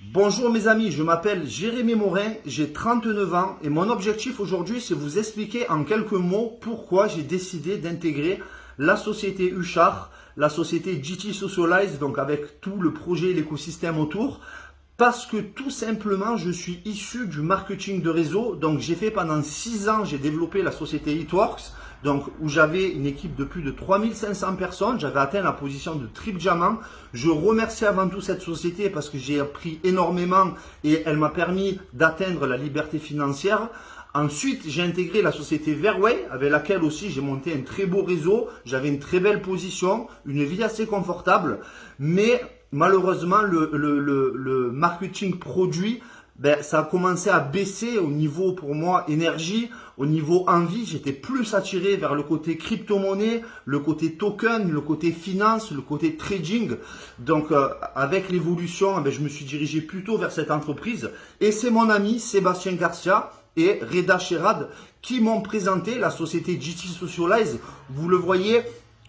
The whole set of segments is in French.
Bonjour mes amis, je m'appelle Jérémy Morin, j'ai 39 ans et mon objectif aujourd'hui c'est vous expliquer en quelques mots pourquoi j'ai décidé d'intégrer la société Huchard, la société GT Socialize, donc avec tout le projet, l'écosystème autour. Parce que tout simplement, je suis issu du marketing de réseau. Donc, j'ai fait pendant 6 ans, j'ai développé la société Hitworks, donc où j'avais une équipe de plus de 3500 personnes. J'avais atteint la position de triple diamant. Je remercie avant tout cette société parce que j'ai appris énormément et elle m'a permis d'atteindre la liberté financière. Ensuite, j'ai intégré la société Verway, avec laquelle aussi j'ai monté un très beau réseau. J'avais une très belle position, une vie assez confortable, mais malheureusement, le marketing produit, ça a commencé à baisser au niveau, pour moi, énergie, au niveau envie. J'étais plus attiré vers le côté crypto-monnaie, le côté token, le côté finance, le côté trading. Donc, avec l'évolution, je me suis dirigé plutôt vers cette entreprise. Et c'est mon ami Sébastien Garcia et Reda Sherad qui m'ont présenté la société GT Socialize. Vous le voyez,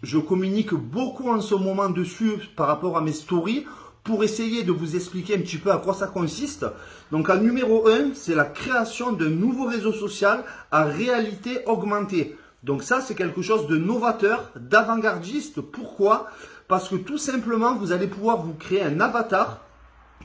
je communique beaucoup en ce moment dessus par rapport à mes stories pour essayer de vous expliquer un petit peu à quoi ça consiste. Donc, en numéro 1, c'est la création d'un nouveau réseau social à réalité augmentée. Donc ça, c'est quelque chose de novateur, d'avant-gardiste. Pourquoi? Parce que tout simplement, vous allez pouvoir vous créer un avatar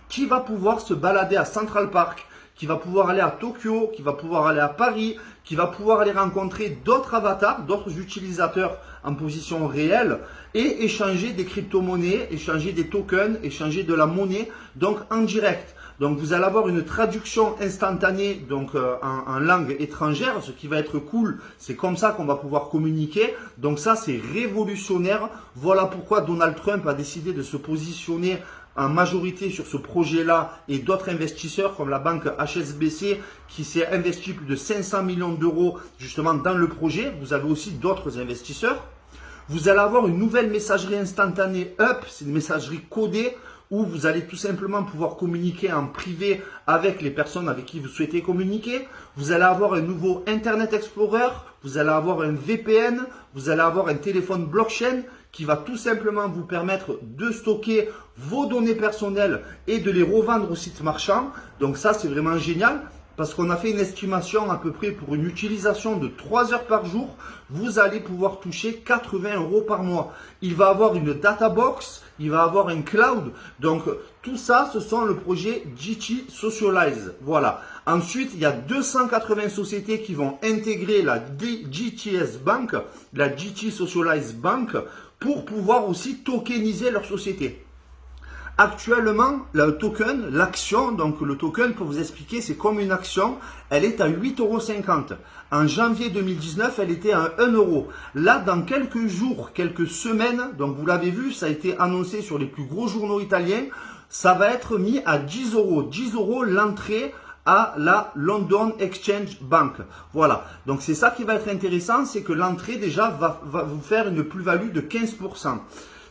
qui va pouvoir se balader à Central Park, qui va pouvoir aller à Tokyo, qui va pouvoir aller à Paris, qui va pouvoir aller rencontrer d'autres avatars, d'autres utilisateurs en position réelle et échanger des crypto-monnaies, échanger des tokens, échanger de la monnaie, donc en direct. Donc vous allez avoir une traduction instantanée donc en langue étrangère, ce qui va être cool. C'est comme ça qu'on va pouvoir communiquer. Donc ça, c'est révolutionnaire. Voilà pourquoi Donald Trump a décidé de se positionner en majorité sur ce projet-là et d'autres investisseurs comme la banque HSBC qui s'est investi plus de 500 millions d'euros justement dans le projet. Vous avez aussi d'autres investisseurs. Vous allez avoir une nouvelle messagerie instantanée Up, c'est une messagerie codée où vous allez tout simplement pouvoir communiquer en privé avec les personnes avec qui vous souhaitez communiquer. Vous allez avoir un nouveau Internet Explorer, vous allez avoir un VPN, vous allez avoir un téléphone blockchain qui va tout simplement vous permettre de stocker vos données personnelles et de les revendre au site marchand. Donc ça, c'est vraiment génial parce qu'on a fait une estimation à peu près pour une utilisation de 3 heures par jour. Vous allez pouvoir toucher 80 € par mois. Il va avoir une data box, il va avoir un cloud. Donc tout ça, ce sont le projet GT Socialize. Voilà. Ensuite, il y a 280 sociétés qui vont intégrer la GTS Bank, la GT Socialize Bank, pour pouvoir aussi tokeniser leur société. Actuellement, le token, l'action, donc le token, pour vous expliquer, c'est comme une action, elle est à 8,50 €. En janvier 2019, elle était à 1 €. Là, dans quelques jours, quelques semaines, donc vous l'avez vu, ça a été annoncé sur les plus gros journaux italiens, ça va être mis à 10 €. 10 € l'entrée à la London Exchange Bank. Voilà. Donc c'est ça qui va être intéressant, c'est que l'entrée déjà va vous faire une plus-value de 15%.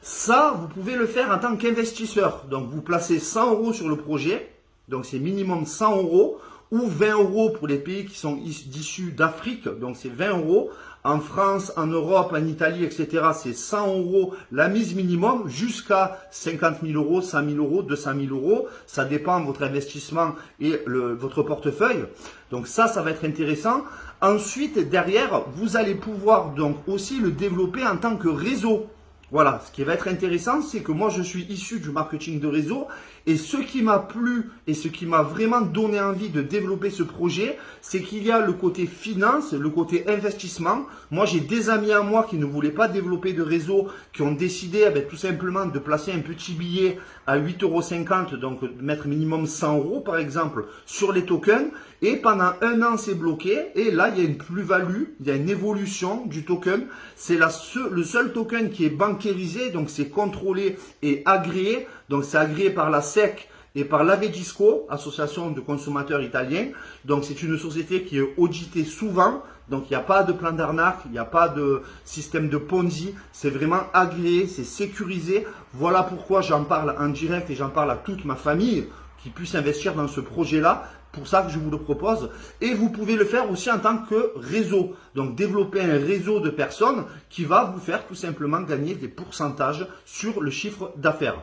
Ça, vous pouvez le faire en tant qu'investisseur. Donc vous placez 100 € sur le projet, donc c'est minimum 100 € ou 20 € pour les pays qui sont issus d'Afrique, donc c'est 20 €. En France, en Europe, en Italie, etc., c'est 100 € la mise minimum jusqu'à 50 000 €, 100 000 €, 200 000 €. Ça dépend de votre investissement et votre portefeuille. Donc ça va être intéressant. Ensuite, derrière, vous allez pouvoir donc aussi le développer en tant que réseau. Voilà, ce qui va être intéressant, c'est que moi, je suis issu du marketing de réseau et ce qui m'a plu et ce qui m'a vraiment donné envie de développer ce projet, c'est qu'il y a le côté finance, le côté investissement. Moi, j'ai des amis à moi qui ne voulaient pas développer de réseau, qui ont décidé tout simplement de placer un petit billet à 8,50 €, donc de mettre minimum 100 € par exemple sur les tokens. Et pendant 1 an, c'est bloqué. Et là, il y a une plus-value, il y a une évolution du token. C'est le seul token qui est bancarisé, donc c'est contrôlé et agréé. Donc c'est agréé par la SEC et par l'Avedisco, Association de consommateurs italiens. Donc c'est une société qui est auditée souvent. Donc il n'y a pas de plan d'arnaque, il n'y a pas de système de Ponzi. C'est vraiment agréé, c'est sécurisé. Voilà pourquoi j'en parle en direct et j'en parle à toute ma famille qui puisse investir dans ce projet-là. Pour ça que je vous le propose. Et vous pouvez le faire aussi en tant que réseau. Donc développer un réseau de personnes qui va vous faire tout simplement gagner des pourcentages sur le chiffre d'affaires.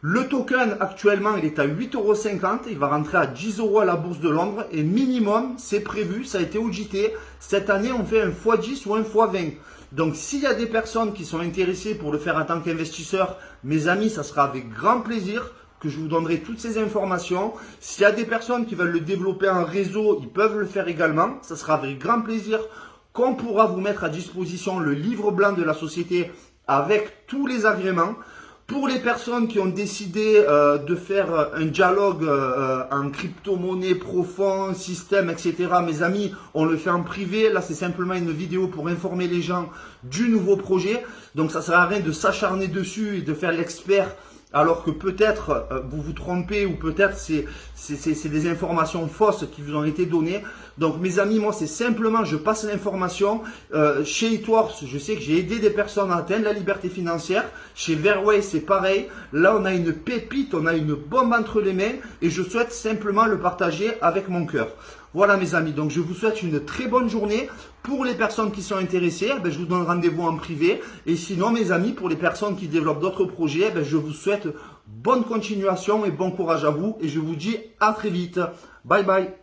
Le token actuellement il est à 8,50 €, il va rentrer à 10 € à la bourse de Londres et minimum c'est prévu, ça a été audité, cette année on fait un x10 ou un x20. Donc s'il y a des personnes qui sont intéressées pour le faire en tant qu'investisseur, mes amis, ça sera avec grand plaisir que je vous donnerai toutes ces informations. S'il y a des personnes qui veulent le développer en réseau, ils peuvent le faire également. Ça sera avec grand plaisir qu'on pourra vous mettre à disposition le livre blanc de la société avec tous les agréments. Pour les personnes qui ont décidé de faire un dialogue en crypto-monnaie profond, système, etc., mes amis, on le fait en privé. Là, c'est simplement une vidéo pour informer les gens du nouveau projet. Donc, ça ne sert à rien de s'acharner dessus et de faire l'expert alors que peut-être vous vous trompez ou peut-être c'est des informations fausses qui vous ont été données. Donc mes amis, moi c'est simplement je passe l'information. Chez Itworks, je sais que j'ai aidé des personnes à atteindre la liberté financière. Chez Verway c'est pareil. Là on a une pépite, on a une bombe entre les mains et je souhaite simplement le partager avec mon cœur. Voilà mes amis, donc je vous souhaite une très bonne journée. Pour les personnes qui sont intéressées, je vous donne rendez-vous en privé. Et sinon mes amis, pour les personnes qui développent d'autres projets, je vous souhaite bonne continuation et bon courage à vous. Et je vous dis à très vite. Bye bye.